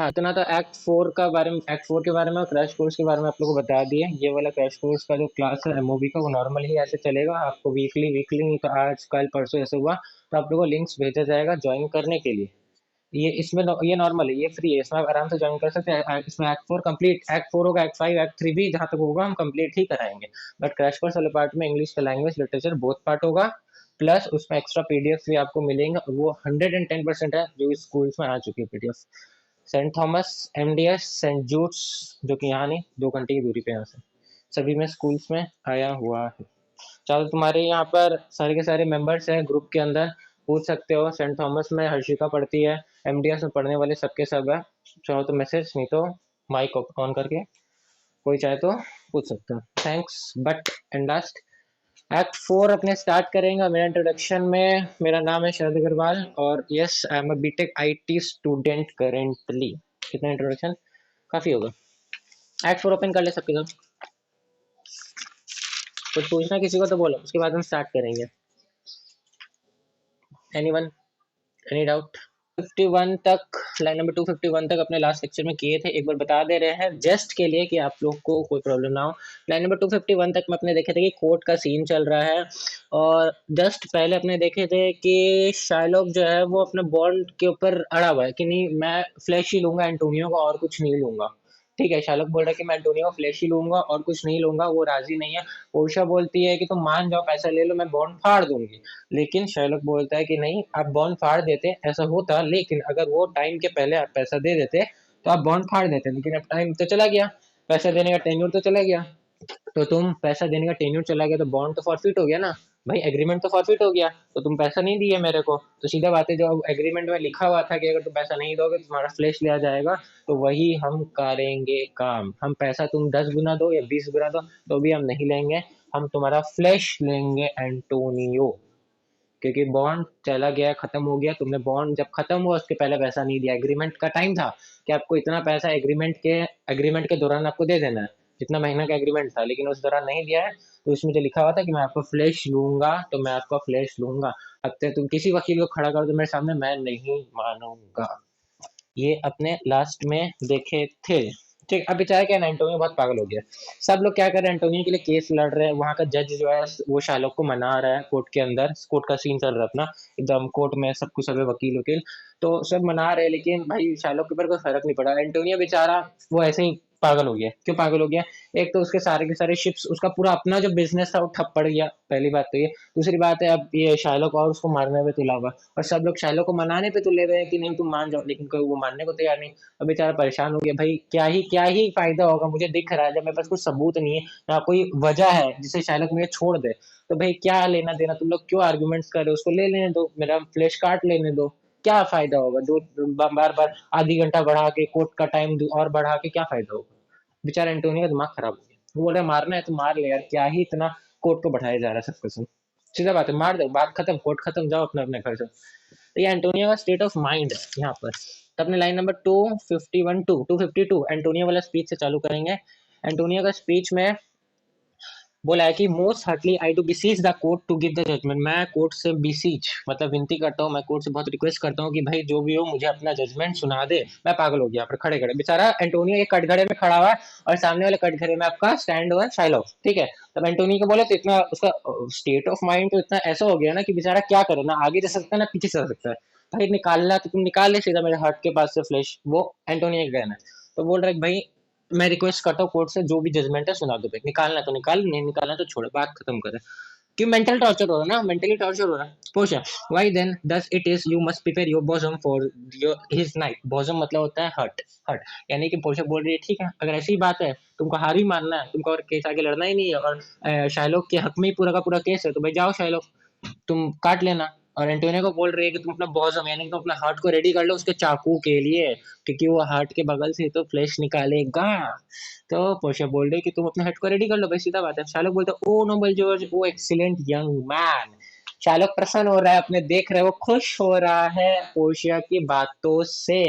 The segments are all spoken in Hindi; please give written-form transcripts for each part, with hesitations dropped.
हाँ, इतना तो एक्ट फोर के बारे में और क्रैश कोर्स के बारे में आप लोगों को बता दिए। ये वाला क्रैश कोर्स का जो क्लास है एमओबी का, वो नॉर्मल ही ऐसे चलेगा। आपको वीकली वीकली नहीं तो आज कल परसों ऐसे हुआ तो आप लोगों को लिंक्स भेजा जाएगा ज्वाइन करने के लिए। ये नॉर्मल है, ये फ्री है, इसमें आप आराम से ज्वाइन कर सकते हैं। इसमें act four complete, act four होगा, एक्ट फाइव एक्ट थ्री भी जहाँ तक होगा हम कंप्लीट ही कराएंगे। बट क्रैश कोर्स वाले पार्ट में इंग्लिश का लैंग्वेज लिटरेचर बोथ पार्ट होगा। प्लस उसमें एक्स्ट्रा पीडीएफ भी आपको मिलेंगे, और वो 110% है जो स्कूल्स में आ चुकी है PDF. Saint Thomas, MDS, Saint Jude's, जो कि यहाँ नहीं, 2 घंटे की दूरी पे यहाँ से, सभी में स्कूल्स में आया हुआ है। चलो, तुम्हारे यहाँ पर सारे के सारे मेंबर्स हैं ग्रुप के अंदर, पूछ सकते हो। सेंट थॉमस में हर्षिका पढ़ती है, एमडीएस में पढ़ने वाले सबके सब है। चाहो तो मैसेज, नहीं तो माइक ऑन करके कोई चाहे तो पूछ सकते हो। Thanks. But and last, act four अपने स्टार्ट करेंगे। मेरा इंट्रोडक्शन में, मेरा नाम है शरद अग्रवाल और yes I am a BTech IT student currently. कितना इंट्रोडक्शन काफी होगा। एक्ट फोर ओपन कर ले सबके सब। कुछ पूछना किसी को तो बोलो, उसके बाद हम स्टार्ट करेंगे। Anyone, any doubt? 51 तक, लाइन नंबर 251 तक अपने लास्ट लेक्चर में किए थे। एक बार बता दे रहे हैं जस्ट के लिए कि आप लोग को कोई प्रॉब्लम ना हो। लाइन नंबर 251 तक में अपने देखे थे कि कोर्ट का सीन चल रहा है, और जस्ट पहले अपने देखे थे कि शाइलॉक जो है वो अपने बॉन्ड के ऊपर अड़ा हुआ है कि नहीं, मैं फ्लैश ही लूंगा एंटोनियो को और कुछ नहीं लूंगा। ठीक है, शाइलॉक बोल रहा है कि मैं एंटोनियो को फ्लैश ही लूंगा और कुछ नहीं लूंगा, वो राजी नहीं है। पोर्शिया बोलती है कि तुम मान जाओ, पैसा ले लो, मैं बॉन्ड फाड़ दूंगी। लेकिन शार्लक बोलता है कि नहीं, आप बॉन्ड फाड़ देते, ऐसा होता, लेकिन अगर वो टाइम के पहले आप पैसा दे देते तो आप बॉन्ड फाड़ देते। लेकिन अब टाइम तो चला गया, पैसा देने का टेन्योर तो चला गया, तो तुम पैसा देने का टेन्योर चला गया तो बॉन्ड तो फॉरफिट हो गया ना भाई, एग्रीमेंट तो फॉरफिट हो गया। तो तुम पैसा नहीं दिए मेरे को, तो सीधा बात है, जो एग्रीमेंट में लिखा हुआ था कि अगर तुम पैसा नहीं दोगे तो तुम्हारा फ्लैश लिया जाएगा, तो वही हम करेंगे काम। हम पैसा तुम 10 गुना दो या 20 गुना दो तो भी हम नहीं लेंगे, हम तुम्हारा फ्लैश लेंगे एंटोनियो। क्योंकि बॉन्ड चला गया, खत्म हो गया, तुमने बॉन्ड जब खत्म हुआ उसके पहले पैसा नहीं दिया। एग्रीमेंट का टाइम था कि आपको इतना पैसा एग्रीमेंट के दौरान आपको दे देना है, जितना महीना का एग्रीमेंट था, लेकिन उस दौरान नहीं दिया है। तो उसमें जो लिखा हुआ था कि मैं आपको फ्लैश लूंगा, तो मैं आपका फ्लैश लूंगा। अब तक तुम किसी वकील को खड़ा कर दो मेरे सामने, मैं नहीं मानूंगा। ये अपने लास्ट में देखे थे। ठीक, अब बेचारा क्या है ना, एंटोनियो बहुत पागल हो गया। सब लोग क्या कर रहे हैं, एंटोनियो के लिए केस लड़ रहे हैं। वहां का जज जो है वो शार्लोक को मना रहा है कोर्ट के अंदर। कोर्ट का सीन चल रहा है अपना, एकदम कोर्ट में सब कुछ, सब वकील वकील तो सब मना रहे हैं। लेकिन भाई शार्लोक के ऊपर कोई फर्क नहीं पड़ा। एंटोनियो बेचारा वो ऐसे ही पागल हो गया। क्यों पागल हो गया? एक तो उसके सारे के सारे शिप्स, उसका पूरा अपना जो बिजनेस था वो ठप पड़ गया, पहली बात तो ये। दूसरी बात है, अब ये शार्लोक और उसको मारने पे तुला हुआ, और सब लोग शार्लोक को मनाने पे तुले हुए हैं कि नहीं तुम मान जाओ, लेकिन कोई वो मानने को तैयार नहीं। अब बेचारा परेशान हो गया, भाई क्या ही फायदा होगा, मुझे दिख रहा है जब मेरे पास कुछ सबूत नहीं है ना कोई वजह है जिसे शायद मुझे छोड़ दे, तो भाई क्या लेना देना, तुम लोग क्यों आर्गुमेंट्स कर रहे हो, उसको ले लेने दो, मेरा फ्लैश कार्ड लेने दो, क्या फायदा होगा? दो बार बार आधी घंटा बढ़ा के कोर्ट का टाइम और बढ़ा के क्या फायदा होगा? बेचारा एंटोनियो का दिमाग खराब हो गया, वो बोल रहा है मारना है तो मार ले यार, क्या ही इतना कोर्ट को बढ़ाया जा रहा है सबके सब। सीधा बात है, मार दो, बात खत्म, कोर्ट खत्म, जाओ अपने अपने घर से। तो ये एंटोनियो का स्टेट ऑफ माइंड है यहाँ पर। तो अपने लाइन नंबर 251 252 एंटोनियो वाला स्पीच से चालू करेंगे। एंटोनियो का स्पीच में बोला है कि most heartily I do beseech the court to give the judgment. मैं कोर्ट से बिसीज मतलब विनती करता हूँ, मैं कोर्ट से बहुत रिक्वेस्ट करता हूँ कि भाई जो भी हो मुझे अपना जजमेंट सुना दे। मैं पागल हो गया पर खड़े खड़े, बेचारा एंटोनियो एक कटघरे में खड़ा हुआ है और सामने वाले कटघरे में आपका स्टैंड हुआ है शाइलॉक। ठीक है, तब एंटोनियो को बोले तो इतना उसका स्टेट ऑफ माइंड तो इतना ऐसा हो गया ना कि बेचारा क्या करे, ना आगे जा सकता है ना पीछे जा सकता है। भाई निकालना तो तुम निकाल ले सीधा मेरे हार्ट के पास से फ्लैश, वो एंटोनियो का कहना है। तो बोल रहा है कि भाई मैं रिक्वेस्ट करता हूँ कोर्ट से, जो भी जजमेंट है सुना दो भाई, निकालना तो निकाल, नहीं निकालना तो छोड़, बात खत्म करे। क्यों? मेंटल टॉर्चर हो रहा है ना, मेंटली टॉर्चर हो रहा है। पोषा, why then thus it is you must prepare your bosom for your his night. Bosom मतलब होता है हर्ट, हर्ट। यानी कि पोषा बोल रही है ठीक है, अगर ऐसी बात है तुमको हार ही मानना है, तुमको और केस आगे लड़ना ही नहीं है, और शाइलोक के हक में ही पूरा का पूरा केस है, तो भाई जाओ शाइलोक, तुम काट लेना। और एंटोनियो को बोल रही है कि तुम अपना बॉजम यानी कि तुम अपना हार्ट को रेडी कर लो उसके चाकू के लिए, क्योंकि वो हार्ट के बगल से तो फ्लैश निकालेगा। तो पोर्शिया बोल रही है कि तुम अपने हार्ट को रेडी कर लो भाई, सीधा बात है। शार्लोक बोलता है ओ नोबल जॉर्ज, ओ एक्सीलेंट यंग मैन। शार्लोक प्रसन्न हो रहा है, अपने देख रहे हैं वो खुश हो रहा है पोर्शिया की बातों से,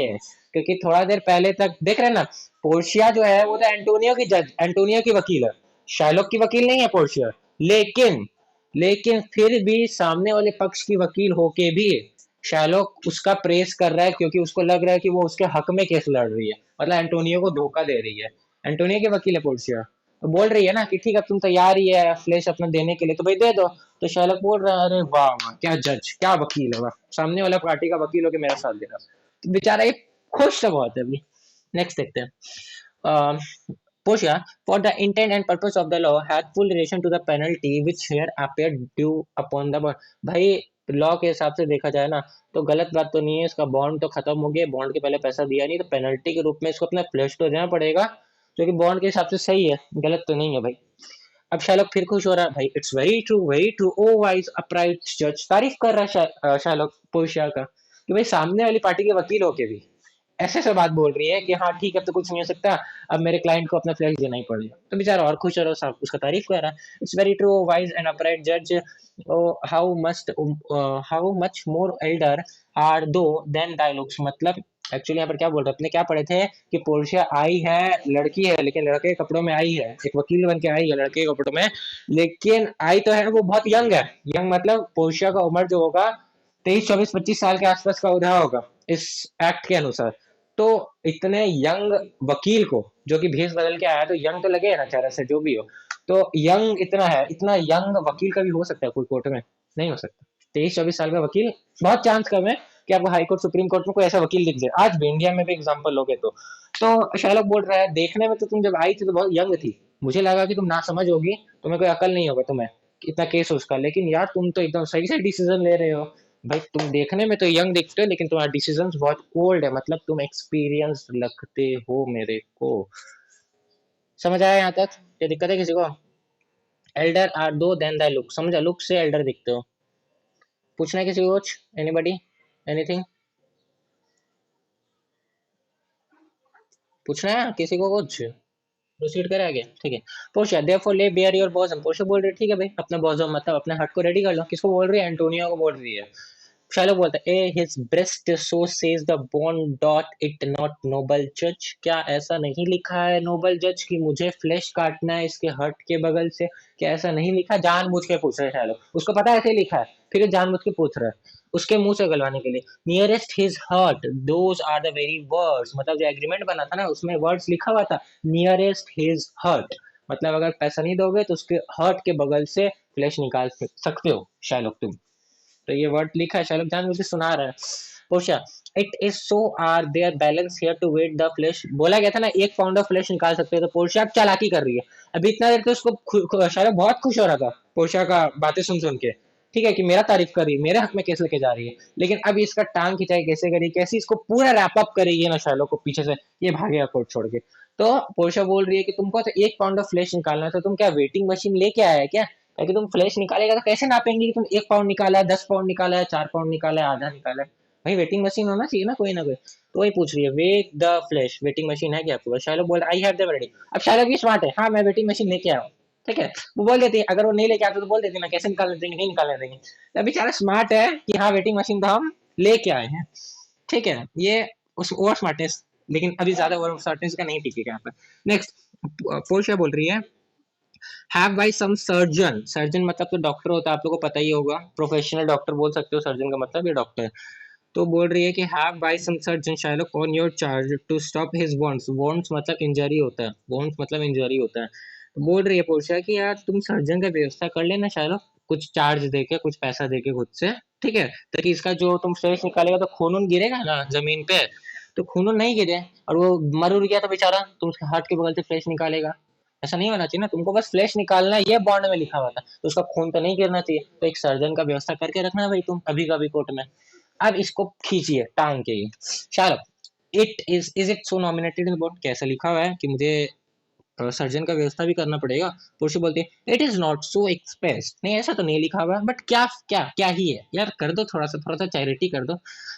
क्योंकि थोड़ा देर पहले तक देख रहे हैं ना, पोर्शिया जो है वो तो एंटोनियो की जज, एंटोनियो की वकील है, शार्लोक की वकील नहीं है पोर्शिया। लेकिन लेकिन फिर भी सामने वाले पक्ष की वकील होके भी शैलोक उसका प्रेस कर रहा है क्योंकि उसको लग रहा है कि वो उसके हक में केस लड़ रही है, मतलब एंटोनियो को धोखा दे रही है। एंटोनियो की वकील है पोर्शिया, तो बोल रही है ना कि ठीक है तुम तैयार ही है फ्लैश अपना देने के लिए तो भाई दे दो। तो शैलोक बोल रहा है अरे वाह वाह क्या जज क्या वकील है, वाह सामने वाला पार्टी का वकील होकर मेरा साथ दे रहा। तो बेचारा ये खुश तो बहुत है अभी। नेक्स्ट देखते हैं। Portia, for the intent and purpose of the law, had full relation to the penalty which here appeared due upon the bond। भाई लॉ के हिसाब से देखा जाए ना तो गलत बात तो नहीं है, इसका बॉन्ड तो खत्म हो गया, बॉन्ड के पहले पैसा दिया नहीं तो पेनल्टी के रूप में इसको अपना फ्लैश तो देना पड़ेगा, जो कि बॉन्ड के हिसाब से सही है, गलत तो नहीं है भाई। अब शाहरुख फिर खुश हो रहा है भाई, it's very true O wise upright जज, तारीफ कर रहा है शाहरुख पोर्शिया का कि भाई सामने वाली पार्टी के वकील होके भी ऐसे से बात बोल रही है कि हाँ ठीक है अब तो कुछ नहीं हो सकता, अब मेरे क्लाइंट को अपना फ्लैश देना ही पड़ेगा, तो बेचारा और खुश हो रहा है, साहब उसका तारीफ कर रहा है। It's very true wise and upright जज, how must how much more elder are thou than thy looks, मतलब एक्चुअली यहाँ पर क्या बोल रहे हैं, अपने क्या पढ़े थे कि पोर्शिया आई है लड़की है लेकिन लड़के के कपड़ों में आई है, एक वकील बन के आई है लड़के के कपड़ों में, लेकिन आई तो है वो बहुत यंग है। यंग मतलब पोर्शिया का उम्र जो होगा 23 24 25 साल के आसपास का उधा होगा इस एक्ट के अनुसार। तो इतने यंग वकील को जो कि भेष बदल के आया तो यंग तो लगे ना चेहरे से जो भी हो, तो यंग इतना है, इतना यंग वकील का भी हो सकता है कोई कोर्ट में, नहीं हो सकता। 23 24 साल का वकील बहुत चांस कम है कि आपको हाई कोर्ट सुप्रीम कोर्ट में कोई ऐसा वकील दिख जाए, आज भी इंडिया में भी एग्जाम्पल लोगे तो शाहरुख बोल रहा है देखने में तो तुम जब आई थी तो बहुत यंग थी, मुझे लगा कि तुम ना समझ होगी, तुम्हें कोई अकल नहीं होगा, तुम्हें इतना केस हो उसका, लेकिन यार तुम तो एकदम सही से डिसीजन ले रहे हो। भाई तुम देखने में तो यंग दिखते हो लेकिन तुम्हारा डिसीजंस बहुत ओल्ड है, मतलब तुम एक्सपीरियंस लगते हो मेरे को। समझ आया यहाँ तक? ये दिक्कत है किसी को? Elder are thou then the look, समझा, लुक से एल्डर दिखते हो। पूछना है किसी को कुछ? एनीबडी? एनीथिंग? पूछना है किसी को कुछ? प्रोसीड करें आगे, ठीक है। पोर्शिया देयरफॉर ले बेयर योर बॉसम, पोर्शिया बोल रही है ठीक है भाई अपना बॉसम मतलब अपने हट को रेडी कर लो, किसको बोल रही है? एंटोनियो को बोल रही है। शाहरुख बोलता है ay his breast so says the bond doth it not noble जज, क्या ऐसा नहीं लिखा है नोबल जज कि मुझे फ्लैश काटना है इसके हर्ट के बगल से? क्या ऐसा नहीं लिखा? जानबूझ के पूछ रहा है शाहरुख, उसको पता है ऐसे ही लिखा है फिर ये जानबूझ के पूछ रहा है उसके मुंह से गलवाने के लिए। Nearest his heart those are the very words, मतलब जो एग्रीमेंट बना था ना उसमें वर्ड्स लिखा हुआ था नियरेस्ट हिज हर्ट, मतलब अगर पैसा नहीं दोगे तो उसके हर्ट के बगल से फ्लैश निकाल सकते हो शाहरुख तुम। तो ये वर्ड लिखा है शाहरुख जान मुझे सुना रहा है। Portia it is so are there balance here to weigh the flesh, बोला गया था ना 1 पाउंड ऑफ फ्लैश निकाल सकते हो, तो पोर्शिया अब चालाकी कर रही है। अभी इतना देर तो उसको शाहरुख बहुत खुश हो रहा था पोर्शिया का बातें सुन सुन के, ठीक है कि मेरा तारीफ कर रही है मेरे हक में केस लेके जा रही है, लेकिन अब इसका टांग खिंचाई कैसे करी, कैसे इसको पूरा रैप अप करेगी है ना शाहरुख को पीछे से ये भागेगा कोर्ट छोड़ के। तो पोर्शिया बोल रही है कि तुमको तो 1 पाउंड ऑफ फ्लैश निकालना है तो तुम क्या वेटिंग मशीन लेके आया है क्या? ताकि तुम फ्लैश निकालेगा तो कैसे नापेंगे कि तुम 1 पाउंड निकाला है, 10 पाउंड निकाला है, 4 पाउंड निकाला है, आधा निकाला है? भाई वेटिंग मशीन होना चाहिए ना कोई ना कोई। तो वही पूछ रही है weigh the flesh, weighing machine है क्या आपके पास? शायलोक बोल आई हैव देम रेडी। अब शायलोक भी स्मार्ट है, हाँ मैं वेटिंग मशीन लेके आया हूँ, ठीक है। वो बोल देती है अगर वो नहीं लेके आते तो बोल देती ना कैसे निकालने देंगे नहीं निकालने देंगे, तो अभी बेचारा स्मार्ट है कि हाँ वेटिंग मशीन तो हम लेके आए हैं, ठीक है। ये उस ओवर स्मार्टनेस, लेकिन अभी ज्यादा ओवर स्मार्टनेस का नहीं टिकेगा यहाँ पर। नेक्स्ट फोर्शिया बोल रही है have by some surgeon, surgeon मतलब तो डॉक्टर होता है आप लोगों को पता ही होगा, प्रोफेशनल डॉक्टर बोल सकते हो, सर्जन का मतलब ये डॉक्टर है। तो बोल रही है कि have by some surgeon Shylock on your charge to stop his wounds, wounds मतलब इंजरी होता है, वॉन्ट्स मतलब इंजरी होता है। तो बोल रही है पोर्शिया कि यार तुम सर्जन का व्यवस्था कर लेना शायलोक, कुछ चार्ज देके कुछ पैसा देके खुद से, ठीक है, ताकि इसका जो तुम फ्लैश निकालेगा तो खून वून गिरेगा ना जमीन पे, तो खून वून नहीं गिरे और वो मर उड़ गया तो बेचारा तुम उसके हार्ट के बगल से फ्लैश निकालेगा, ऐसा नहीं होना चाहिए ना, तुमको बस फ्लैश निकालना है ये बॉन्ड में लिखा हुआ था, तो उसका खून तो नहीं गिरना चाहिए, तो एक सर्जन का व्यवस्था करके रखना भाई तुम अभी का भी कोर्ट में। अब इसको खींचिए टांग के ये Shahrukh it it so nominated in board, कैसा लिखा हुआ है कि मुझे सर्जन का व्यवस्था भी करना पड़ेगा? पुरुष बोलती है it is not so express, नहीं ऐसा तो नहीं लिखा हुआ बट क्या क्या क्या ही है यार, कर दो थोड़ा सा चैरिटी कर दो,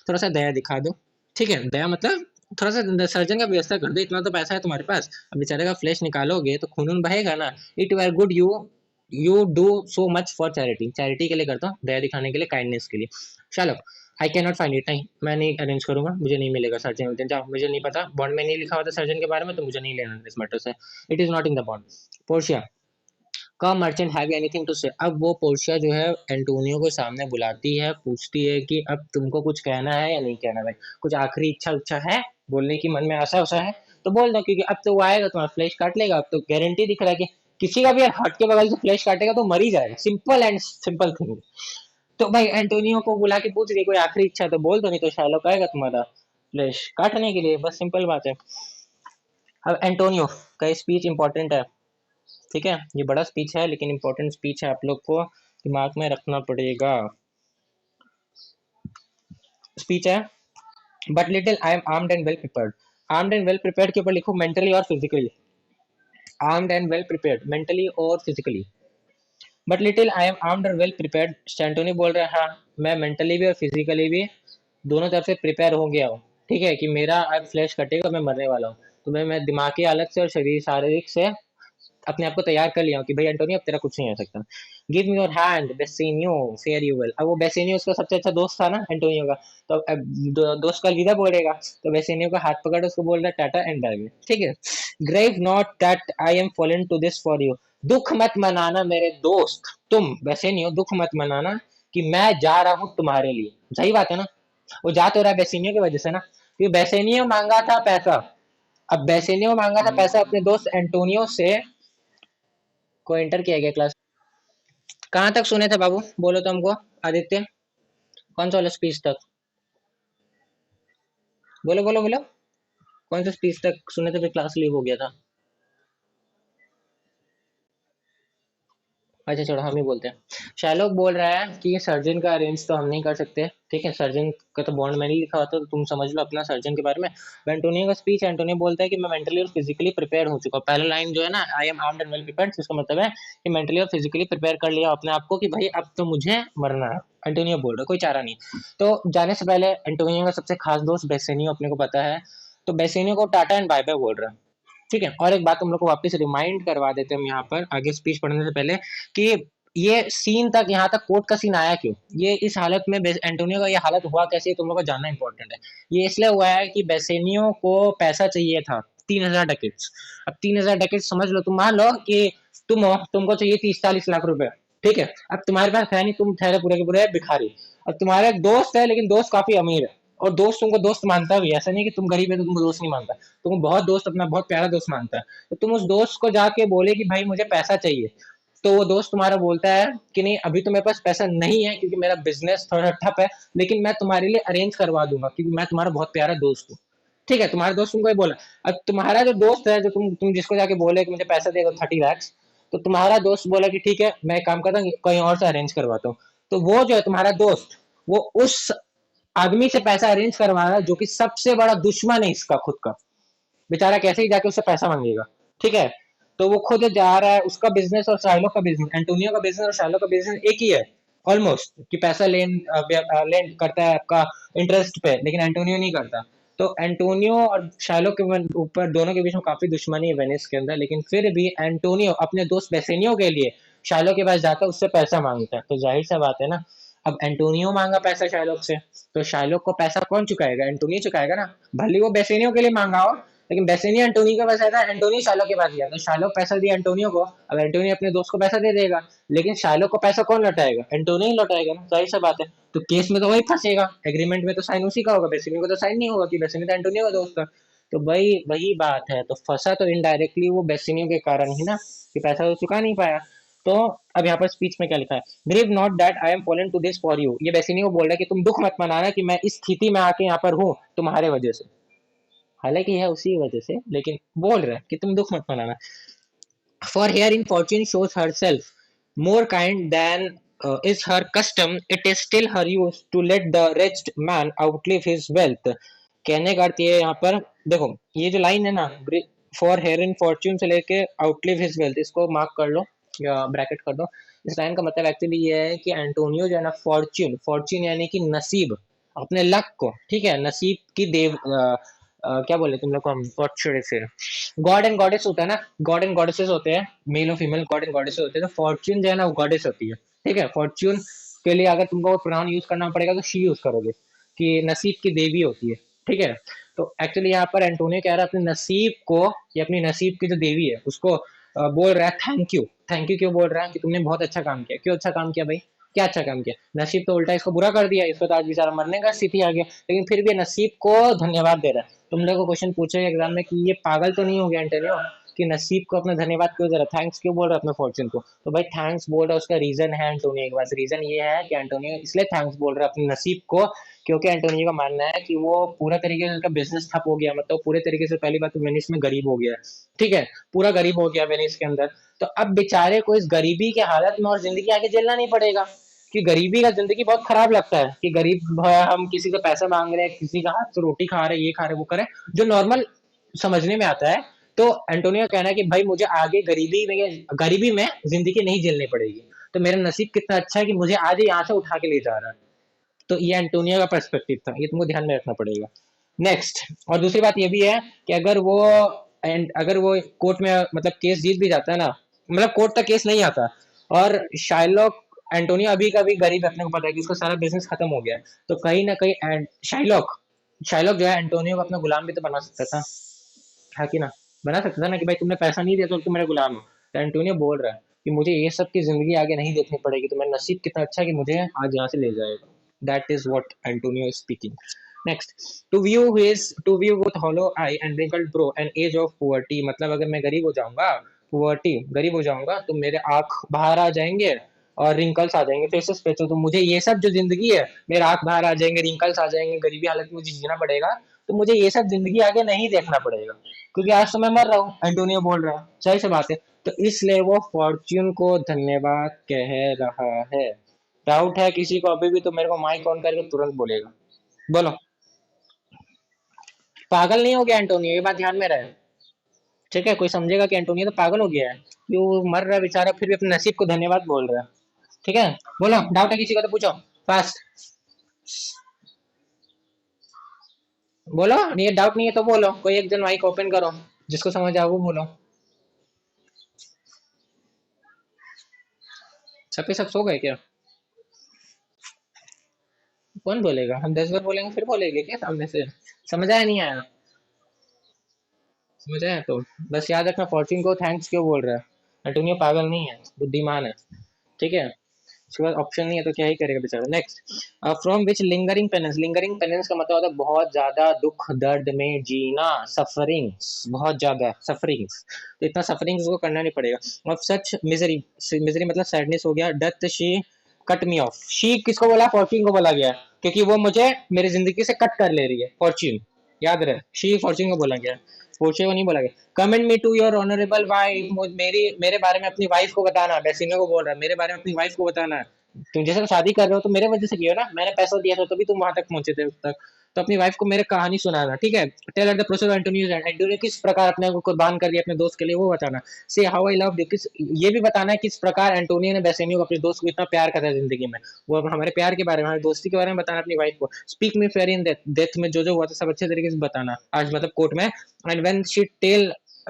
थोड़ा सा दया दिखा दो, ठीक है, दया मतलब थोड़ा सा सर्जन का व्यवस्था कर दो, इतना तो पैसा है तुम्हारे पास, अब बेचारे का फ्लैश निकालोगे तो खून बहेगा ना, it were good you do so much for charity, charity के लिए करता हूँ, दया दिखाने के लिए, काइंडनेस के लिए। चलो I can not find it, नहीं मैं नहीं अरेंज करूंगा, मुझे नहीं मिलेगा सर्जन, जाओ मुझे नहीं पता, बॉन्ड में नहीं लिखा हुआ था सर्जन के बारे में तो मुझे नहीं लेना इस मैटर से, it is not in the bond. Portia come merchant have anything to say. अब वो पोर्शिया जो है एंटोनियो को सामने बुलाती है, पूछती है कि अब तुमको कुछ कहना है या नहीं कहना भाई, कुछ आखिरी इच्छा उच्छा है बोलने की, मन में आशा उसा है तो बोल दो, क्योंकि अब तो वो आएगा तुम्हारा फ्लैश काट लेगा। अब तो गारंटी दिख रहा है कि किसी का भी हट के बगल से फ्लैश काटेगा तो मर ही जाएगा, सिंपल एंड सिंपल थिंग। तो भाई एंटोनियो को बुला के पूछ रही कोई आखिरी इच्छा है तो बोल दो, नहीं तो शायलोक आएगा तुम्हारा फ्लैश काटने के लिए, बस सिंपल बात है। अब एंटोनियो का स्पीच इंपॉर्टेंट है, ठीक है, ये बड़ा स्पीच है लेकिन इंपॉर्टेंट स्पीच है, आप लोग को दिमाग में रखना पड़ेगा। स्पीच है, but little I am armed and well prepared. Armed and well prepared के ऊपर लिखो मेंटली और physically, armed and well prepared mentally और physically. But little I am armed और वेल प्रिपेयर्ड, एंटोनी बोल रहा है हाँ मैं मेंटली भी और फिजिकली भी दोनों तरफ से प्रिपेयर हो गया हूँ, ठीक है, कि मेरा अब फ्लैश कटेगा, मैं मरने वाला हूँ, तो मैं दिमागी हालत से और शरीर शारीरिक से अपने आप को तैयार कर लिया हूँ कि भाई एंटोनियो अब तेरा कुछ नहीं हो सकता। Give me your hand Bassanio, fair you well. अब वो बेसिनियो उसका सबसे अच्छा दोस्त था ना एंटोनियो का, तो अब दोस्त का लीडर बोलेगा, तो बेसिनियो का हाथ पकड़ उसको बोल रहा है टाटा एंड बाय बाय, ठीक है। Grieve not that I am fallen to this for you, दुख मत मनाना मेरे दोस्त, तुम बेसिनियो दुख मत मनाना कि मैं जा रहा हूँ तुम्हारे लिए। सही बात है ना, वो जा तो रहा है बेसिनियो की वजह से ना, क्योंकि बेसिनियो मांगा था पैसा। अब बेसिनियो मांगा था पैसा अपने दोस्त एंटोनियो से, को एंटर किया गया क्लास। कहाँ तक सुने थे बाबू, बोलो तो हमको, आदित्य, कौन सा वाला स्पीच तक, बोलो बोलो बोलो, कौन सा स्पीच तक सुने थे, फिर क्लास लीव हो गया था। अच्छा छोड़ो, हम ही बोलते हैं। शाहरुख बोल रहा है कि ये सर्जन का अरेंज तो हम नहीं कर सकते, ठीक है, सर्जन का तो बॉन्ड में नहीं लिखा होता, तो तुम समझ लो अपना सर्जन के बारे में। एंटोनियो का स्पीच, एंटोनियो बोलता है कि मैं मेंटली और फिजिकली प्रिपेयर हो चुका हूँ। पहला लाइन जो है ना, आई am armed and well prepared, इसका मतलब है कि मेंटली और फिजिकली प्रिपेयर कर लिया अपने आप को कि भाई अब तो मुझे मरना है। एंटोनियो बोल रहा है कोई चारा नहीं। तो जाने से पहले एंटोनियो का सबसे खास दोस्त बेसेनियो अपने को पता है, तो बेसेनियो को टाटा एंड बाय बाय बोल रहा है, ठीक है। और एक बात तुम लोग को वापस रिमाइंड करवा देते हैं हम यहाँ पर आगे स्पीच पढ़ने से पहले, कि ये सीन तक, यहाँ तक कोर्ट का सीन आया क्यों, ये इस हालत में एंटोनियो का ये हालत हुआ कैसे, तुम लोग को जानना इंपॉर्टेंट है। ये इसलिए हुआ है कि बेसेनियो को पैसा चाहिए था, 3,000 डकेट्स। अब 3,000 डकेट्स समझ लो, तुम मान लो कि तुमको चाहिए 30-40 लाख रुपए, ठीक है। अब तुम्हारे पास है नहीं, तुम ठहरे पूरे के पूरे भिखारी। अब तुम्हारा एक दोस्त है लेकिन दोस्त काफी अमीर है, और दोस्त तुमको दोस्त मानता भी है, ऐसा नहीं कि तुम गरीब है तो तुमको दोस्त नहीं मानता, तुमको बहुत दोस्त, अपना बहुत प्यारा दोस्त मानता है। तो तुम उस दोस्त को जाके बोले कि भाई मुझे पैसा चाहिए, तो वो दोस्त तुम्हारा बोलता है कि नहीं अभी तो मेरे पास पैसा नहीं है क्योंकि मेरा बिजनेस थोड़ा ठप है, लेकिन मैं तुम्हारे लिए अरेंज करवा दूंगा क्योंकि मैं तुम्हारा बहुत प्यारा दोस्त हूँ, ठीक है। तुम्हारा दोस्त तुमको ये बोला। अब तुम्हारा जो दोस्त है, जो तुम जिसको जाके बोले कि मुझे पैसा देगा 30 लैक्स, तो तुम्हारा दोस्त बोला कि ठीक है मैं एक काम करता हूँ कहीं और से अरेंज करवाता हूँ। तो वो जो है तुम्हारा दोस्त, वो उस आदमी से पैसा अरेंज करवा रहा है जो कि सबसे बड़ा दुश्मन है इसका खुद का, बेचारा कैसे ही जाके उससे पैसा मांगेगा, ठीक है। तो वो खुद जा रहा है, उसका बिजनेस और शाइलो का बिजनेस, एंटोनियो का बिजनेस और शाइलो का बिजनेस एक ही है ऑलमोस्ट, कि पैसा लेन करता है आपका इंटरेस्ट पे, लेकिन एंटोनियो नहीं करता। तो एंटोनियो और शाइलो के ऊपर दोनों के बीच में काफी दुश्मनी है वेनिस के अंदर, लेकिन फिर भी एंटोनियो अपने दोस्त बेसेनियो के लिए शाइलो के पास जाकर उससे पैसा मांगता है, तो जाहिर सा बात है ना, अब एंटोनियो मांगा पैसा शाइलोक से, तो शाइलोक को पैसा कौन चुकाएगा, एंटोनियो चुकाएगा ना। भले वो बेसेनियो के लिए मांगा हो, लेकिन बेसेनियो एंटोनी के पास था, एंटोनी शालो के पास गया, तो शालो पैसा दिया एंटोनियो को, अब एंटोनी अपने दोस्त को पैसा दे देगा, लेकिन शालो को पैसा कौन लौटाएगा, एंटोनी ही लौटाएगा ना, जाहिर सा बात है। तो केस में तो वही फंसेगा, एग्रीमेंट में तो साइन उसी का होगा, बेसेनियो को तो साइन नहीं होगा कि बेसेनियो तो एंटोनियो का दोस्त था। तो भाई वही बात है, तो फंसा तो इनडायरेक्टली वो बेसेनियो के कारण ही ना, कि पैसा तो चुका नहीं पाया। तो अब यहाँ पर स्पीच में क्या लिखा है, grieve not that I am fallen to this for you, ये बेसिनी को बोल रहा है कि तुम दुख मत मनाना कि मैं इस स्थिति में आके यहाँ पर हूँ तुम्हारे वजह से, हालांकि है उसी वजह से, लेकिन बोल रहा है कि तुम दुख मत मनाना। For herein fortune shows herself more kind than is her custom, it is still her use to let the wretched man outlive his wealth। कहने का अर्थ ये है यहाँ पर, देखो ये जो लाइन है ना, फॉर हेयर इन फॉर्च्यून से लेके आउटलिव हिज वेल्थ, इसको मार्क कर लो या ब्रैकेट कर दो। इस लाइन का मतलब एक्चुअली ये है कि एंटोनियो जो है ना, फॉर्च्यून, फॉर्च्यून यानी कि नसीब, अपने लक को, ठीक है, नसीब की क्या बोले तुम लोग को हम, व्हाट शुड आई से, गॉड एंड गॉडेस होता है ना, गॉड एंड गॉडेसेस होते हैं, मेल और फीमेल गॉड एंड गॉडेसेस होते हैं, तो फॉर्च्यून जो है ना वो गॉडेस होती है, ठीक है। फॉर्च्यून के लिए अगर तुमको प्रोनाउन यूज करना पड़ेगा तो शी यूज करोगे, कि नसीब की देवी होती है, ठीक है। तो एक्चुअली यहाँ पर एंटोनियो कह रहा है अपने नसीब को, या अपनी नसीब की जो देवी है उसको बोल रहा है थैंक यू, थैंक यू क्यों बोल रहा है कि तुमने बहुत अच्छा काम किया। क्यों अच्छा काम किया भाई? क्या अच्छा काम किया? नसीब तो उल्टा इसको बुरा कर दिया, इसको तो आज बेचारा मरने का स्थिति आ गया, लेकिन फिर भी नसीब को धन्यवाद दे रहा है। तुम लोग को क्वेश्चन पूछे एग्जाम में कि ये पागल तो नहीं हो गया एंटोनियो, कि नसीब को अपना धन्यवाद क्यों दे रहा है, थैंक्स क्यों बोल रहा है अपने फॉर्चून को? तो भाई थैंक्स बोल रहा है, उसका रीजन है एंटोनियो के पास। रीजन ये है कि एंटोनियो इसलिए थैंक्स बोल रहा है अपने नसीब को, क्योंकि एंटोनियो का मानना है कि वो पूरा तरीके से उसका बिजनेस ठप हो गया, मतलब पूरे तरीके से पहली बात तो वेनिस में गरीब हो गया है, ठीक है, पूरा गरीब हो गया वेनिस के अंदर। तो अब बेचारे को इस गरीबी के हालत में और जिंदगी आगे झेलना नहीं पड़ेगा, कि गरीबी का जिंदगी बहुत खराब लगता है, कि गरीब है, हम किसी से पैसा मांग रहे हैं, किसी का हाथ से रोटी खा रहे हैं, ये खा रहे हैं, वो करे, जो नॉर्मल समझने में आता है। तो एंटोनियो का कहना है कि भाई मुझे आगे गरीबी में जिंदगी नहीं झेलनी पड़ेगी, तो मेरा नसीब कितना अच्छा है कि मुझे आज ही यहाँ से उठा के ले जा रहा है। तो ये एंटोनियो का पर्सपेक्टिव था, ये तुमको ध्यान में रखना पड़ेगा। नेक्स्ट, और दूसरी बात ये भी है कि अगर वो कोर्ट में मतलब केस जीत भी जाता है ना, मतलब कोर्ट तक केस नहीं आता, और शाइलॉक, एंटोनियो अभी का भी गरीब है, अपने को पता है कि उसका सारा बिजनेस खत्म हो गया है, तो कहीं ना कहीं शाइलॉक शाइलॉक जो है एंटोनियो को अपना गुलाम भी तो बना सकता था, है कि ना? बना सकता था ना, कि भाई तुमने पैसा नहीं दिया तो तुम मेरे गुलाम हो। तो एंटोनियो बोल रहा है कि मुझे ये सब की जिंदगी आगे नहीं देखनी पड़ेगी, तो मेरा नसीब कितना अच्छा है कि मुझे आज यहाँ से ले जाएगा। That is what Antonio is speaking. Next, to view with hollow eye and wrinkled brow an age of poverty, मतलब अगर मैं गरीब हो जाऊंगा, पुअर्टी गरीब हो जाऊंगा, तो मेरे आंख बाहर आ जाएंगे और रिंकल्स आ जाएंगे फेसेस पे, तो मुझे ये सब जो जिंदगी है, मेरे आंख बाहर आ जाएंगे, रिंकल्स आ जाएंगे, गरीबी हालत में मुझे जीना पड़ेगा, तो मुझे ये सब जिंदगी आगे नहीं देखना पड़ेगा, क्योंकि आज तो मैं मर रहा हूँ, एंटोनियो बोल रहा है, सही से बात है। तो इसलिए वो फॉर्च्यून को धन्यवाद कह रहा है। डाउट है किसी को अभी भी तो मेरे को माइक ऑन करके तुरंत बोलेगा। बोलो। पागल नहीं हो गया एंटोनियो, ये बात ध्यान में रहे, ठीक है? कोई समझेगा कि एंटोनियो तो पागल हो गया है, कि वो मर रहा है बेचारा, फिर भी अपने नसीब को धन्यवाद बोल रहा है, ठीक है? बोलो, डाउट है किसी का तो पूछो, फास्ट। बोलो, नहीं डाउट नहीं है तो बोलो, कोई एक जन माइक ओपन करो, जिसको समझ आओ वो बोलो। सबके सब सो गए क्या? कौन बोलेगा? हम 10 बार बोलेंगे फिर बोलेंगे क्या सामने से? समझ आया नहीं आया? समझ आया तो बस याद रखना, फॉर्च्यून को थैंक्स क्यों बोल रहा है। एंटोनियो पागल नहीं है, बुद्धिमान है, ठीक है? उसके बाद ऑप्शन नहीं है तो क्या ही करेगा बेचारा। Next, from which lingering penance का मतलब होता है बहुत ज्यादा दुख दर्द में जीना, सफरिंग्स, बहुत ज्यादा सफरिंग्स, तो इतना सफरिंग्स को करना नहीं पड़ेगा। ऑफ सच मिजरी, मिजरी मतलब सैडनेस हो गया। Doth she cut me of, she किसको बोला? फॉर्च्यून को बोला गया, क्योंकि वो मुझे मेरी जिंदगी से कट कर ले रही है, फॉर्च्यून, याद रहे, शी फॉर्च्यून को बोला गया, पोर्चे को नहीं बोला गया। Commend me to your honourable wife, मेरे बारे में अपनी वाइफ को बताना, बेसिनो को बोल रहा है मेरे बारे में अपनी वाइफ को बताना। तुम जैसे शादी कर रहे हो तो मेरे वजह से किया ना, मैंने पैसा दिया था तभी तुम वहां तक पहुंचे थे उस तक, तो अपनी वाइफ को मेरे कहानी सुनाना, ठीक है? Tell the process Antonio, Antonio किस प्रकार अपने को कुर्बान कर दिया अपने दोस्त के लिए, वो बताना। से हाउ आई लव यू, किस, ये भी बताना है किस प्रकार एंटोनियो ने बेसेनियो को अपने दोस्त को इतना प्यार करा जिंदगी में, वो अब हमारे प्यार के बारे में, हमारी दोस्ती के बारे में बताना अपनी वाइफ को। Speak me fair in death, death में जो जो हुआ था सब अच्छे तरीके से बताना आज, मतलब कोर्ट में। And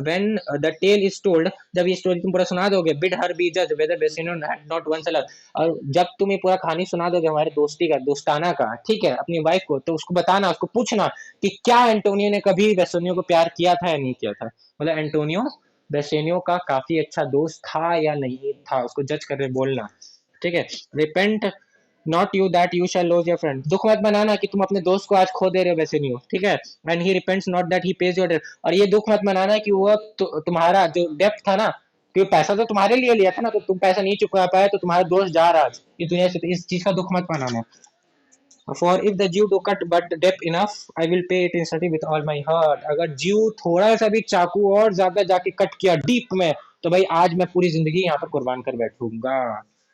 when the tale is told, जब ये स्टोरी तुम पूरा सुना दोगे, बिड हर बी जज whether Bassanio had not once love, और जब तुम ये पूरा कहानी सुना दोगे हमारे दोस्ती का, दोस्ताना का, ठीक है, अपनी वाइफ को, तो उसको बताना, उसको पूछना कि क्या एंटोनियो ने कभी बेसोनियो को प्यार किया था या नहीं किया था, मतलब एंटोनियो बेसेनियो का काफी अच्छा दोस्त था या नहीं था, उसको जज कर रहे बोलना, ठीक है? Repent not you that you shall lose your friend, दुख मत बनाना कि तुम अपने दोस्त को आज खो दे रहे हो बेसेनियो, ठीक है? And he repents not that he pays your debt, और ये दुख मत बनाना कि वो तुम्हारा जो डेप्थ था ना, क्योंकि पैसा तो तुम्हारे लिए लिया था ना, तो तुम पैसा नहीं चुका पाए तो तुम्हारा दोस्त जा रहा आज इस दुनिया से, तो इस चीज का दुख मत मनाना। For if the Jew do cut but deep enough I will pay it instantly with all my heart, अगर ज्यू थोड़ा सा भी चाकू और ज्यादा जाके कट किया डीप में, तो भाई आज मैं पूरी जिंदगी यहाँ पर कुर्बान कर बैठूंगा।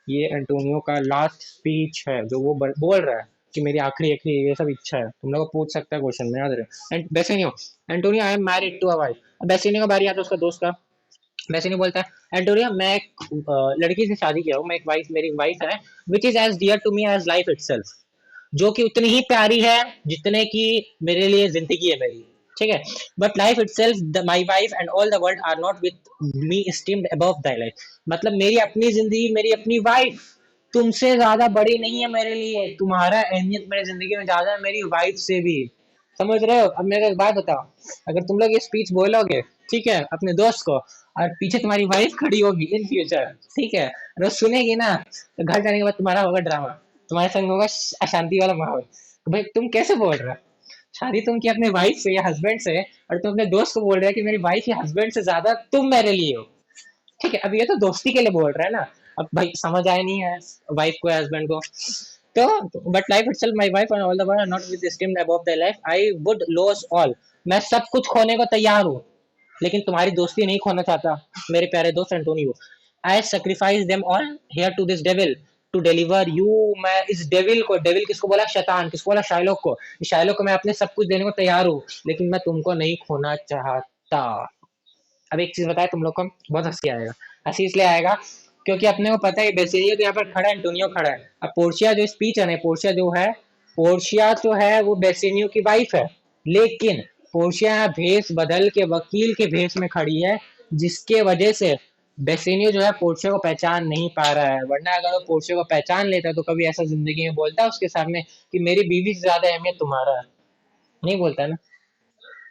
ये एंटोनियो का लास्ट स्पीच है जो वो बोल रहा है कि मेरी आखिरी ये सब इच्छा है। तुम लोग पूछ सकता है क्वेश्चन में, याद रहे। And Bassanio, Antonio I am married to a wife, Bassanio का बारी आता है उसका दोस्त का। बेसिनियो बोलता है एंटोनियो मैं एक लड़की से शादी किया हूँ, मैं एक वाइफ, मेरी वाइफ है, which is as dear to me as life itself, जो कि उतनी ही प्यारी है जितने की मेरे लिए जिंदगी है मेरी, ठीक है? But life itself, my wife and all the world are not with me esteemed above thy life, मतलब मेरी अपनी जिंदगी, मेरी अपनी वाइफ तुमसे ज्यादा बड़ी नहीं है मेरे लिए, तुम्हारा अहमियत मेरी जिंदगी में ज्यादा है मेरी वाइफ से भी। समझ रहे हो? अब मेरे को एक बात बताओ, अगर तुम लोग ये स्पीच बोलोगे, ठीक है, अपने दोस्त को, और पीछे तुम्हारी वाइफ खड़ी होगी इन फ्यूचर, ठीक है, और वो सुनेगी ना, तो घर जाने के बाद तुम्हारा होगा ड्रामा, तुम्हारे संग होगा अशांति वाला माहौल। तो भाई तुम कैसे बोल रहे हो? शादी तुम की अपने वाइफ से या हस्बैंड से, और तुम अपने दोस्त को बोल रहे हो कि मेरी वाइफ या हस्बैंड से ज्यादा तुम मेरे लिए हो। ठीक है, अब ये तो दोस्ती के लिए बोल रहा है ना। अब भाई समझ आया नहीं है वाइफ को या हस्बैंड को। तो but life itself my wife and all the world are not with esteemed above the life, I would lose all. मैं सब कुछ खोने को तैयार हूँ, लेकिन तुम्हारी दोस्ती नहीं खोना चाहता मेरे प्यारे दोस्त Antonio. I sacrifice them all here to this devil to deliver you. मैं इस डेविल को, डेविल किसको बोला? शैतान। किसको बोला? शाइलोक को। शाइलोक को मैं अपने सब कुछ देने को तैयार हूँ, लेकिन मैं तुमको नहीं खोना चाहता। अब एक चीज बताए तुम लोग को, बहुत हंसी आएगा। हंसी इसलिए आएगा क्योंकि अपने को पता है बेसिलियो तो यहाँ पर खड़ा है, एंटोनियो खड़ा है। अब पोर्शिया जो स्पीच है ना, पोर्शिया जो है, पोर्शिया तो है वो बेसिनियो की वाइफ है, लेकिन पोर्शिया यहाँ भेष बदल के वकील के भेष में खड़ी है, जिसके वजह से बेसिनियो जो है पोर्शिया को पहचान नहीं पा रहा है। वरना अगर वो पोर्शिया को पहचान लेता तो कभी ऐसा जिंदगी में बोलता उसके सामने कि मेरी बीवी से ज्यादा अहमियत तुम्हारा है? नहीं बोलता है ना।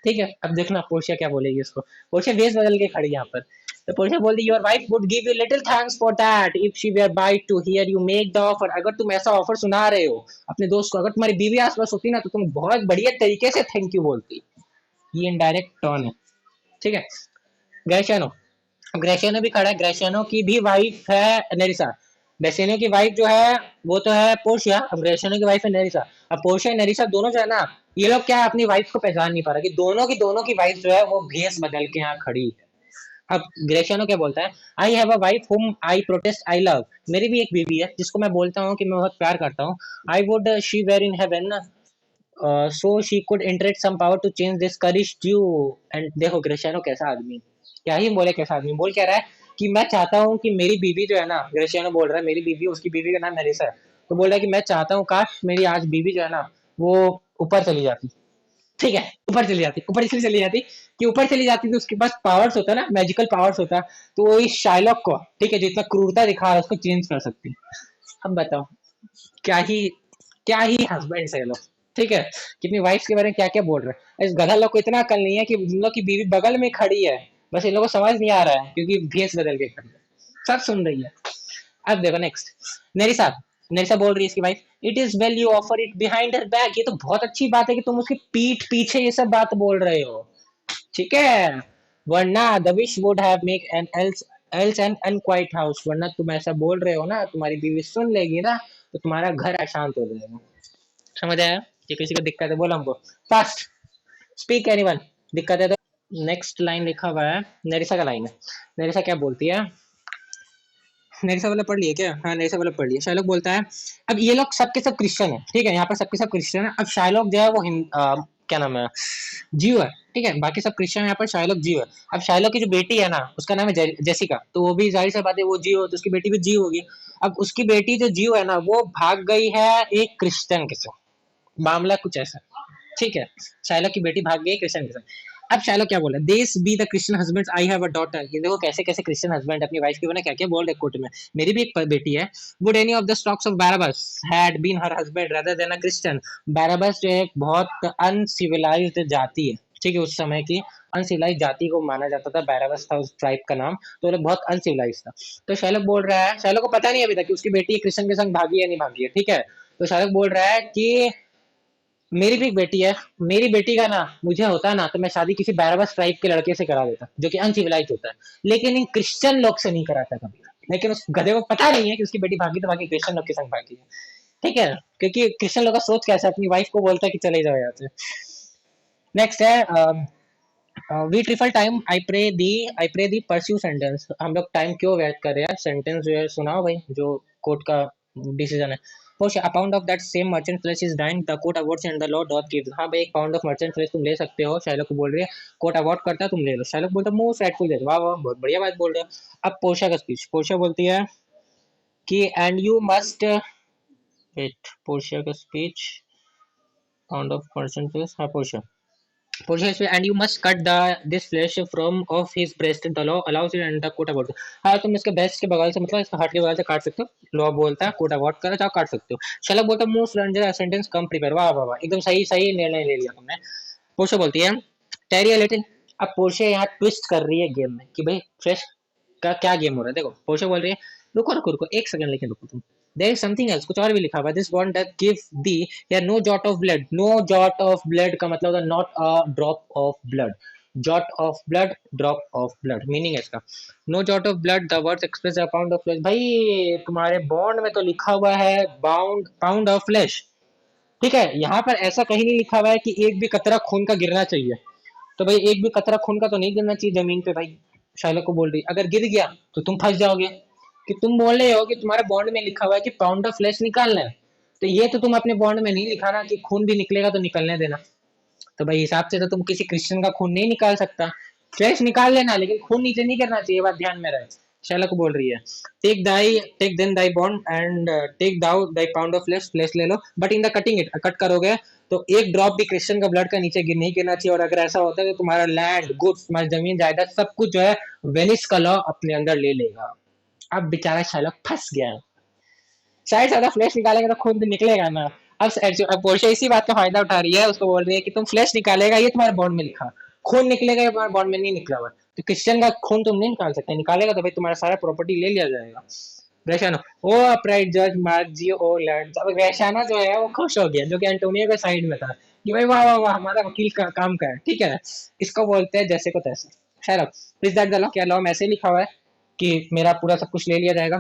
ठीक है, अब देखना पोर्शिया क्या बोलेगी उसको। पोर्शिया भेस बदल के खड़ी है यहाँ पर। तो पोर्शिया बोलती your wife would give you little thanks for that if she where by two here you make the offer. अगर तुम ऐसा ऑफर सुना रहे हो अपने दोस्त को, अगर तुम्हारी बीवी आसपास होती ना, तो तुम बहुत बढ़िया तरीके से थैंक यू बोलती। ये इनडायरेक्ट टर्न है। ठीक है। ग्रेशियानो, ग्रेशियानो भी खड़ा है। ग्रेशियानो की भी वाइफ है नेरिसा। ग्रेशियानो की वाइफ जो है वो तो है पोर्शिया, अब ग्रेशियानो की वाइफ है नेरिसा। अब पोर्शिया नेरिसा दोनों जो है ना, ये लोग क्या है, अपनी वाइफ को पहचान नहीं पा रहा कि दोनों की वाइफ जो है वो भेस बदल के यहाँ खड़ी है। अब ग्रेशियानो क्या बोलता है? आई हैव अ वाइफ हुम आई प्रोटेस्ट आई लव। मेरी भी एक बीवी है जिसको मैं बोलता हूँ कि मैं बहुत प्यार करता हूँ। I would she were in heaven so she could entreat some power to change this currish Jew. And देखो ग्रेशियानो कैसा आदमी, क्या ही बोले कैसा आदमी, बोल क्या रहा है कि मैं चाहता हूँ कि मेरी बीवी जो है ना, ग्रेशियानो बोल रहा है मेरी बीवी, उसकी बीवी का नाम नरेसा है, तो बोल रहा है कि मैं चाहता हूँ काश मेरी आज बीवी जो है ना वो ऊपर चली जाती। ठीक है, ऊपर चली जाती, ऊपर इसलिए चली जाती कि ऊपर चली जाती तो उसके पास पावर्स होता ना, मैजिकल पावर्स होता, तो वो इस शाइलॉक को, ठीक है, जो इतना क्रूरता दिखा रहा है उसको चेंज कर सकती। अब बताओ, क्या ही, क्या ही हस्बैंड है ये लोग। ठीक है, कि अपनी वाइफ के बारे में क्या क्या बोल रहे हैं। इस गधा लोग को इतना अकल नहीं है कि इन लोग की बीवी बगल में खड़ी है, बस इन लोगों को समझ नहीं आ रहा है क्योंकि भेस बदल के खड़ी है। सब सुन रही है। अब देखो नेक्स्ट, मेरी साथ, मेरे साथ बोल रही है इसकी wife, it is well you offer it behind her back. ये तो बहुत अच्छी बात है कि तुम उसकी पीठ पीछे ये सब बात बोल रहे हो। ठीक है, वरना the wish would have make an else else an unquiet house. वरना तुम ऐसा बोल रहे हो ना, तुम्हारी बीवी सुन लेगी ना, तो तुम्हारा घर अशांत हो जाएगा। समझ आया? कि किसी को दिक्कत है बोलो हमको फास्ट, स्पीक एनीवन, दिक्कत है तो। नेक्स्ट लाइन लिखा हुआ है, नेरिसा का लाइन है। नेरिसा क्या बोलती है? नेरिसा वाला पढ़ लिए क्या? हाँ नेरिसा वाला पढ़ लिया। शायलोक बोलता है, अब ये लोग सबके सब क्रिश्चियन है, ठीक है, यहाँ पर सबके सब क्रिश्चियन है। अब शायलोक जो है वो क्या नाम है, जीव है। ठीक है, बाकी सब क्रिश्चियन है, यहाँ पर शायलोक जीव है। अब शायलोक की जो बेटी है ना, उसका नाम है जेसिका, तो वो भी जाहिर सी बात है वो जीव हो, तो उसकी बेटी भी जीव होगी। अब उसकी बेटी जो जीव है ना, वो भाग गई है एक क्रिश्चियन के साथ, मामला कुछ ऐसा। ठीक है, शायला की बेटी भाग गई क्रिश्चियन के साथ। अब शायला क्या बोला, this be the Christian husband I have a daughter. ये देखो कैसे कैसे क्रिश्चियन हस्बैंड अपनी वाइफ के बना क्या क्या बोल रहे कोर्ट में। मेरी भी एक बेटी है। Would any of the stocks of Barabbas had been her husband rather than a Christian. Barabbas जो एक बहुत अनसिविलाइज्ड जाति है, ठीक है, उस समय की अनसिविलाइज जाति को माना जाता था, बैराबस था उस ट्राइब का नाम, तो वो लोग बहुत अनसिविलाइज था। तो शैलक बोल रहा है, शैलक को पता नहीं अभी तक कि उसकी बेटी क्रिश्चियन के संग भागी है नहीं भागी है, ठीक है। तो शैलक बोल रहा है कि मेरी भी एक बेटी है, मेरी बेटी का ना मुझे होता ना तो मैं शादी किसी बैरबस ट्राइब के लड़के से करा देता जो कि अनसिविलाइज होता है, लेकिन इन क्रिश्चियन लोग से नहीं कराता कभी। लेकिन उस गधे को पता नहीं है कि उसकी बेटी भागी तो भागी क्रिश्चियन लोग के संग भागी है। ठीक है, क्योंकि क्रिश्चियन लोग का सोच कैसा है, अपनी वाइफ को बोलता है कि चले जाओ यहाँ से। नेक्स्ट है we trifle time I pray thee pursue sentence. हम लोग टाइम क्यों व्यर्थ कर रहे हैं, सेंटेंस जो है सुनाओ भाई, जो कोर्ट का डिसीजन है। Push a pound of that same merchant flesh is dying. The court awards and the law doth give. हाँ भाई, एक पाउंड ऑफ मर्चेंट फ्लेश तुम ले सकते हो, शायलोक को बोल रही है। कोर्ट अवार्ड करता है, तुम ले लो। शायलोक बोलता है मोस्ट राइटफुल जज। वाह वाह, बहुत बढ़िया बात बोल रहे हो। अब पोर्शिया का स्पीच, पोर्शिया बोलती है कि and you must wait, Portia का speech, pound of merchant flash, हाँ Portia, Portia and you must cut the this flash from of his breast the law allow us it and the coat about. हाँ तुम इसके ब्रेस्ट के बगल से मतलब इसका हार्ट के बगल से काट सकते हो, लॉ बोलता है कोट अबाउट करो चाहो काट सकते हो। शैलक बोलता है मूव रेंजर सेंटेंस कम प्रिपेयर। वाह वाह वाह, एकदम सही सही निर्णय ले लिया तुमने। पोर्शिया बोलती है टेरी अ लिटिल। अब पोर्शिया यहाँ ट्विस्ट कर रही है गेम में कि भाई फ्रेश का क्या गेम हो रहा है। देखो पोर्शिया बोल रही है रुको रुको रुको एक सेकंड लेके रुको तुम, देयर इज समथिंग एल्स, कुछ और भी लिखा हुआ है। This bond that give thee या no jot of blood. No jot of blood का मतलब होता है not a drop of blood. Jot of blood drop of blood meaning है इसका। No jot of blood the words express a pound of flesh. भाई तुम्हारे बॉन्ड में तो लिखा हुआ है बाउंड पाउंड ऑफ फ्लेश, ठीक है, यहाँ पर ऐसा कहीं नहीं लिखा हुआ है कि एक भी कतरा खून का गिरना चाहिए। तो भाई एक भी कतरा खून का तो नहीं गिरना चाहिए जमीन पे भाई। शायला को बोल रही अगर गिर गया तो तुम फंस जाओगे, कि तुम बोल रहे हो कि तुम्हारे बॉन्ड में लिखा हुआ है कि पाउंड ऑफ फ्लेश निकालना है, तो ये तो तुम अपने बॉन्ड में नहीं लिखा ना कि खून भी निकलेगा तो निकलने देना। तो भाई हिसाब से तो तुम किसी क्रिश्चियन का खून नहीं निकाल सकता। फ्लेश निकाल लेना लेकिन खून नीचे नहीं करना चाहिए, बात ध्यान में रहे। शैला को बोल रही है take then thy bond and take thou thy pound of flesh, flesh ले लो but in the cutting it, cut करोगे तो एक ड्रॉप भी क्रिश्चियन का ब्लड का नीचे गिर नहीं गिरना चाहिए। और अगर ऐसा होता है तो तुम्हारा लैंड गुड्स तुम्हारी जमीन जायदाद सब कुछ जो है वेनिस का लॉ अपने अंदर ले लेगा। अब बेचारा शायलॉक फंस गया है। शायद ज्यादा फ्लैश निकालेगा तो खून तो निकलेगा ना। अब पोर्शिया इसी बात का फायदा उठा रही है, उसको बोल रही है कि तुम फ्लैश निकालेगा ये तुम्हारे बॉन्ड में लिखा, खून निकलेगा ये तुम्हारे बॉन्ड में नहीं निकला हुआ, तो क्रिश्चियन का खून तुम नहीं निकाल सकते, निकालेगा तो भाई तुम्हारा सारा प्रॉपर्टी ले लिया जाएगा। वैशानो ओ अपराइट जज मार्क जी ओ लैंड। अब वैशाना जो है वो खुश हो गया जो कि एंटोनियो के साइड में था कि भाई वाह वाह वाह हमारा वकील का काम का है, ठीक है। इसको बोलते हैं जैसे को तैसे। खैर प्लीज दैट द लॉ, क्या लॉ में ऐसे लिखा हुआ है कि मेरा पूरा सब कुछ ले लिया जाएगा।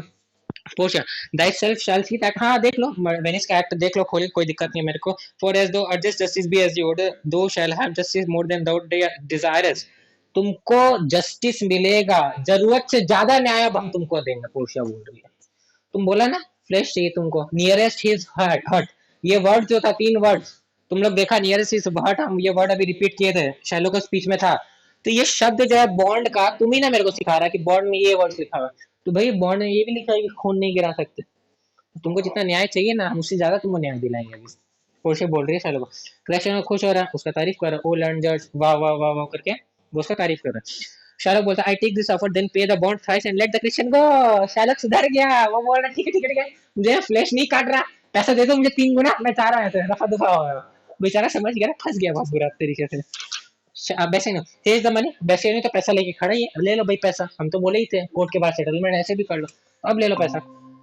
Portia thyself shall see that, हाँ देख लो वेनिस का एक्ट देख लो खोल, कोई दिक्कत नहीं है मेरे को। For as thou urgest justice be as you thou shall have justice more than thou desires. तुमको जस्टिस मिलेगा, जरूरत से ज्यादा न्याय अब हम तुमको देंगे। पोर्शिया बोल रही है तुम बोला ना फ्लैश चाहिए तुमको, नियरेस्ट हिज हर्ट हर्ट, ये वर्ड जो था 3 वर्ड तुम लोग देखा, नियरेस्ट हिज हर्ट, हम ये वर्ड अभी रिपीट किए थे शैलो का स्पीच में था। तो ये शब्द जो है बॉन्ड का तुम ही ना मेरे को सिखा रहा है कि बॉन्ड में ये वर्ड लिखा हुआ है, तो भाई बॉन्ड में ये भी लिखा है कि खून नहीं गिरा सकते। तो तुमको जितना न्याय चाहिए ना हम उससे ज्यादा तुमको न्याय दिलाएंगे अभी। पोर्शिया बोल रही है शैलो को। क्रैशन खुश हो रहा है, उसका तारीफ कर रहा है, ओ लर्न जज वाह वाह वाह वाह करके वो उसका तारीफ कर रहा है। शाहरुख बोलता I take this offer then pay the bond thrice and let the Christian go. Shahrukh सुधर गया, वो बोल रहा ठीक है ठीक है ठीक है, मुझे फ्लैश नहीं काट रहा, पैसा दे दो मुझे 3 गुना, मैं चाह रहा हूँ ऐसे रफा दफा हो गया। बेचारा समझ गया, फंस गया बहुत बुरा तरीके से। बेसिनो हेज द मनी, बेसिनो तो पैसा लेके खड़ा ही है, ले लो भाई पैसा, हम तो बोले ही थे कोर्ट के बाद सेटलमेंट ऐसे भी कर लो, अब ले लो पैसा।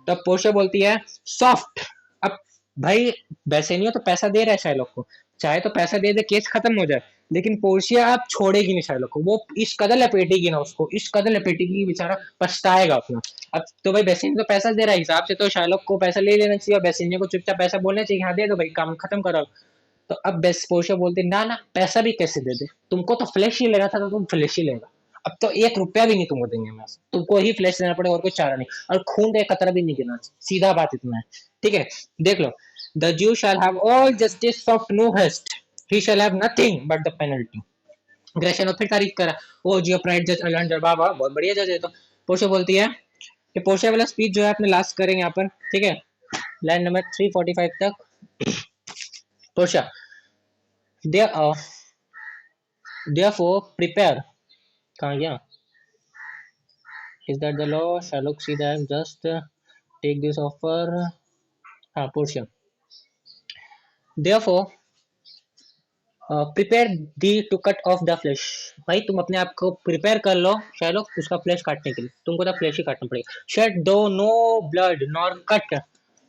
तब पोर्शिया बोलती है सॉफ्ट। अब भाई बेसेनियो तो पैसा दे रहा है शायलोक को, चाहे तो पैसा दे दे केस खत्म हो जाए, लेकिन पोर्शिया अब छोड़ेगी नहीं शायलोक को, वो इस कदर लपेटेगी ना उसको, इस कदर लपेटेगी बेचारा पछताएगा अपना। अब तो भाई बेसेनियो तो पैसा दे रहा है, हिसाब से तो शायलोक को पैसा ले लेना चाहिए और बेसेनियो को चुपचाप पैसा बोलना चाहिए हाँ दे दो भाई काम खत्म करो। तो अब बेस्ट पोर्शिया बोलते ना ना पैसा भी कैसे दे दे, तुमको तो फ्लैश ही लेना था तो तुम फ्लैश ही लेगा, अब तो 1 रुपया भी नहीं तुमको देंगे मैं, तुमको ही फ्लैश लेना पड़ेगा और कोई चारा नहीं, और खून का एक कतरा भी नहीं गिरना, सीधा बात इतना है, ठीक है। देख लो the Jew shall have all justice of no haste, he shall have nothing but the penalty। Grecian और फिर तारीफ करा ओ जियो प्राइड जज अलान जरबा, बहुत बढ़िया जज है। तो पोर्शिया बोलती है कि पोर्शिया वाला स्पीच जो है अपने लास्ट करेंगे यहाँ पर, ठीक है, लाइन नंबर 345 तक। पोर्शिया दे therefore prepare, कहाँ गया, is that the law Sherlock see that just take this offer, हाँ Portia therefore prepare thee to cut off the flesh. भाई तुम अपने आप को प्रिपेयर कर लो शायलोक उसका फ्लैश काटने के लिए, तुमको तो फ्लैश ही काटना पड़ेगा। शेड दो नो ब्लड नॉर कट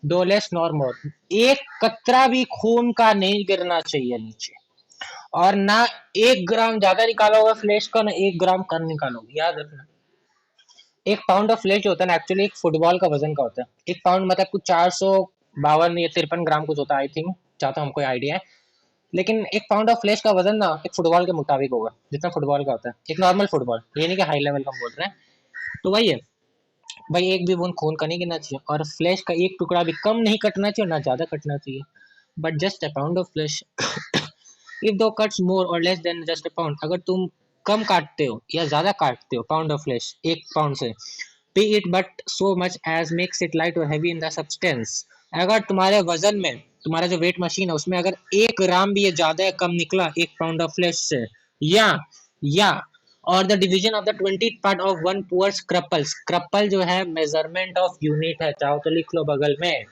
दो लेस नॉर मोर, एक कतरा भी खून का नहीं गिरना चाहिए नीचे, और ना 1 ग्राम ज्यादा निकालोगे फ्लैश का ना 1 ग्राम कम निकालोगे, याद रखना। 1 पाउंड ऑफ फ्लैश जो होता है ना एक्चुअली एक फुटबॉल का वजन का होता है, 1 पाउंड मतलब कुछ 452 या 53 ग्राम कुछ होता है आई थिंक, जहाँ तक हमको आइडिया है। लेकिन 1 पाउंड ऑफ फ्लैश का वजन ना एक फुटबॉल के मुताबिक होगा, जितना फुटबॉल का होता है, एक नॉर्मल फुटबॉल, ये नहीं कि हाई लेवल का हम बोल रहे हैं। तो वही है भाई, एक भी बूंद खून का नहीं गिरना चाहिए और फ्लैश का एक टुकड़ा भी कम नहीं कटना चाहिए और ना ज्यादा कटना चाहिए, but just a pound of flash if दो कट्स मोर और less than just a pound, अगर तुम कम काटते हो या ज्यादा काटते हो पाउंड ऑफ फ्लैश 1 पाउंड से, be it but so much as makes it light or heavy in the substance, अगर तुम्हारे वजन में तुम्हारा जो वेट मशीन है उसमें अगर 1 ग्राम भी ये ज्यादा या कम निकला 1 पाउंड ऑफ फ्लैश से, या और the division of the 20th part of one poor scruple, scruple जो है मेजरमेंट ऑफ यूनिट है, चाहो तो लिख लो बगल में।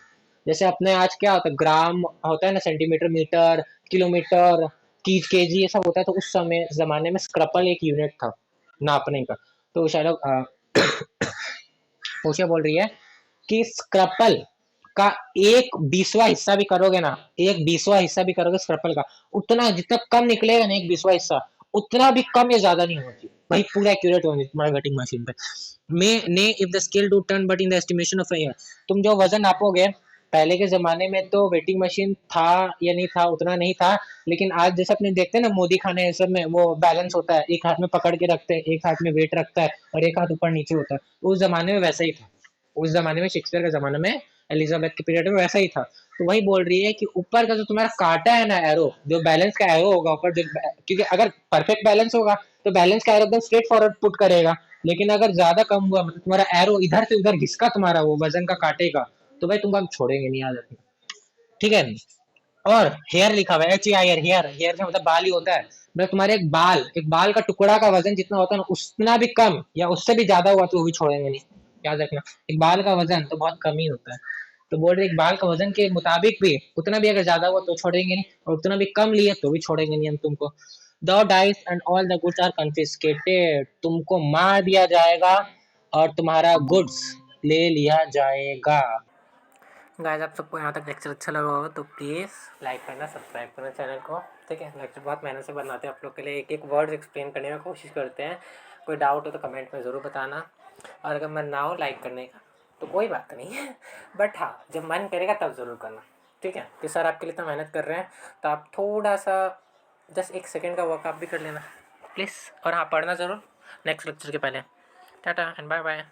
जैसे अपने आज क्या होता है, ग्राम होता है ना, सेंटीमीटर, मीटर, किलोमीटर, की केजी, ये सब होता है। तो उस समय जमाने में स्क्रपल एक यूनिट था नापने का। तो शायद पोशिया बोल रही है कि स्क्रपल का 1/20 हिस्सा भी करोगे ना, 1/20 हिस्सा भी करोगे स्क्रपल का, उतना जितना कम निकलेगा ना, 1/20 हिस्सा, उतना भी कम या ज्यादा नहीं होना चाहिए भाई, पूरा एक्यूरेट होना चाहिए तुम्हारे वेटिंग मशीन पे। मे ने if the scale do turn but in the estimation of year, तुम जो वजन नापोगे, पहले के जमाने में तो वेटिंग मशीन था या नहीं था, उतना नहीं था। लेकिन आज जैसे अपने देखते हैं ना मोदी खाने ये सब में, वो बैलेंस होता है, एक हाथ में पकड़ के रखते हैं, एक हाथ में वेट रखता है और एक हाथ ऊपर नीचे होता है। उस जमाने में वैसा ही था, उस जमाने में शेक्सपियर के जमाने में, एलिजाबेथ के पीरियड में वैसा ही था। तो वही बोल रही है कि ऊपर का जो तुम्हारा काटा है ना एरो, जो बैलेंस का एरो होगा ऊपर, जो क्योंकि अगर परफेक्ट बैलेंस होगा तो बैलेंस का एरो एकदम स्ट्रेट फॉरवर्ड पुट करेगा। लेकिन अगर ज्यादा कम हुआ, मतलब तुम्हारा एरो इधर से उधर घिसका तुम्हारा वो वजन का काटे का, तो भाई तुमको हम छोड़ेंगे नहीं, याद रखना, ठीक है। और हेयर लिखा हुआ है, HEIR, हेयर, हेयर का मतलब बाल ही होता है। मतलब तुम्हारे एक बाल का टुकड़ा का वजन जितना होता है ना, उतना भी कम या उससे भी ज्यादा हुआ तो वो भी छोड़ेंगे नहीं, याद रखना। एक बाल का वजन तो बहुत कम ही होता है। तो बोल रहे एक बाल का वजन के मुताबिक भी उतना भी अगर ज्यादा हुआ तो छोड़ेंगे नहीं, और उतना भी कम लिए तो भी छोड़ेंगे नहीं हम तुमको। The dice and all the goods are confiscated, तुमको मार दिया जाएगा और तुम्हारा गुड्स ले लिया जाएगा। गाइस आप सबको यहाँ तक लेक्चर अच्छा लगा होगा तो प्लीज़ लाइक करना, सब्सक्राइब करना चैनल को, ठीक है। लेक्चर बहुत मेहनत से बनाते हैं आप लोग के लिए, एक एक वर्ड एक्सप्लेन करने की कोशिश करते हैं। कोई डाउट हो तो कमेंट में ज़रूर बताना, और अगर मन ना हो लाइक करने का तो कोई बात नहीं है, बट हाँ जब मन करेगा तब ज़रूर करना, ठीक है। कि सर आपके लिए इतना मेहनत कर रहे हैं तो आप थोड़ा सा 1 सेकेंड का वर्क आप भी कर लेना प्लीज़। और हाँ पढ़ना ज़रूर नेक्स्ट लेक्चर के पहले। Tata and bye bye.